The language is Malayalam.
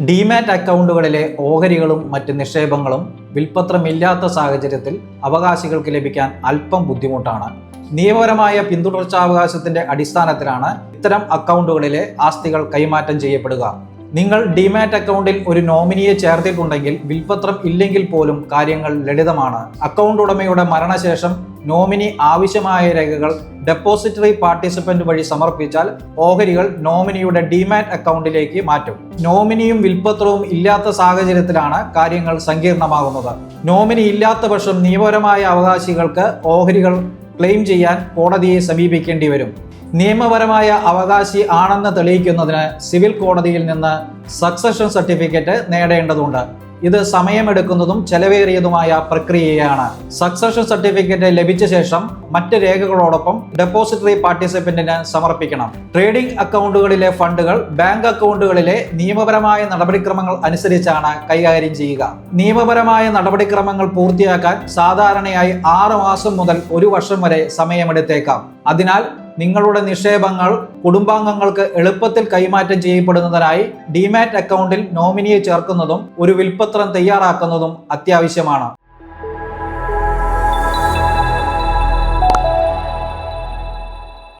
ഡിമാറ്റ് അക്കൗണ്ടുകളിലെ ഓഹരികളും മറ്റ് നിക്ഷേപങ്ങളും വിൽപ്പത്രമില്ലാത്ത സാഹചര്യത്തിൽ അവകാശികൾക്ക് ലഭിക്കാൻ അല്പം ബുദ്ധിമുട്ടാണ്. നിയമപരമായ പിന്തുടർച്ചാവകാശത്തിന്റെ അടിസ്ഥാനത്തിലാണ് ഇത്തരം അക്കൗണ്ടുകളിലെ ആസ്തികൾ കൈമാറ്റം ചെയ്യപ്പെടുക. നിങ്ങൾ ഡിമാറ്റ് അക്കൗണ്ടിൽ ഒരു നോമിനിയെ ചേർത്തിട്ടുണ്ടെങ്കിൽ വിൽപ്പത്രം ഇല്ലെങ്കിൽ പോലും കാര്യങ്ങൾ ലളിതമാണ്. അക്കൗണ്ട് ഉടമയുടെ മരണശേഷം നോമിനി ആവശ്യമായ രേഖകൾ ഡെപ്പോസിറ്ററി പാർട്ടിസിപ്പന്റ് വഴി സമർപ്പിച്ചാൽ ഓഹരികൾ നോമിനിയുടെ ഡിമാറ്റ് അക്കൗണ്ടിലേക്ക് മാറ്റും. നോമിനിയും വിൽപ്പത്രവും ഇല്ലാത്ത സാഹചര്യത്തിലാണ് കാര്യങ്ങൾ സങ്കീർണമാകുന്നത്. നോമിനി ഇല്ലാത്ത പക്ഷം നിയമപരമായ അവകാശികൾക്ക് ഓഹരികൾ ക്ലെയിം ചെയ്യാൻ കോടതിയെ സമീപിക്കേണ്ടി വരും. നിയമപരമായ അവകാശി ആണെന്ന് തെളിയിക്കുന്നതിന് സിവിൽ കോടതിയിൽ നിന്ന് സക്സഷൻ സർട്ടിഫിക്കറ്റ് നേടേണ്ടതുണ്ട്. ഇത് സമയമെടുക്കുന്നതും ചെലവേറിയതുമായ പ്രക്രിയയാണ്. സക്സഷൻ സർട്ടിഫിക്കറ്റ് ലഭിച്ച ശേഷം മറ്റ് രേഖകളോടൊപ്പം ഡെപ്പോസിറ്ററി പാർട്ടിസിപ്പന്റിന് സമർപ്പിക്കണം. ട്രേഡിംഗ് അക്കൗണ്ടുകളിലെ ഫണ്ടുകൾ ബാങ്ക് അക്കൗണ്ടുകളിലെ നിയമപരമായ നടപടിക്രമങ്ങൾ അനുസരിച്ചാണ് കൈകാര്യം ചെയ്യുക. നിയമപരമായ നടപടിക്രമങ്ങൾ പൂർത്തിയാക്കാൻ സാധാരണയായി 6 മാസം മുതൽ 1 വർഷം വരെ സമയമെടുത്തേക്കാം. അതിനാൽ നിങ്ങളുടെ നിക്ഷേപങ്ങൾ കുടുംബാംഗങ്ങൾക്ക് എളുപ്പത്തിൽ കൈമാറ്റം ചെയ്യപ്പെടുന്നതിനായി ഡിമാറ്റ് അക്കൗണ്ടിൽ നോമിനിയെ ചേർക്കുന്നതും ഒരു വിൽപ്പത്രം തയ്യാറാക്കുന്നതും അത്യാവശ്യമാണ്.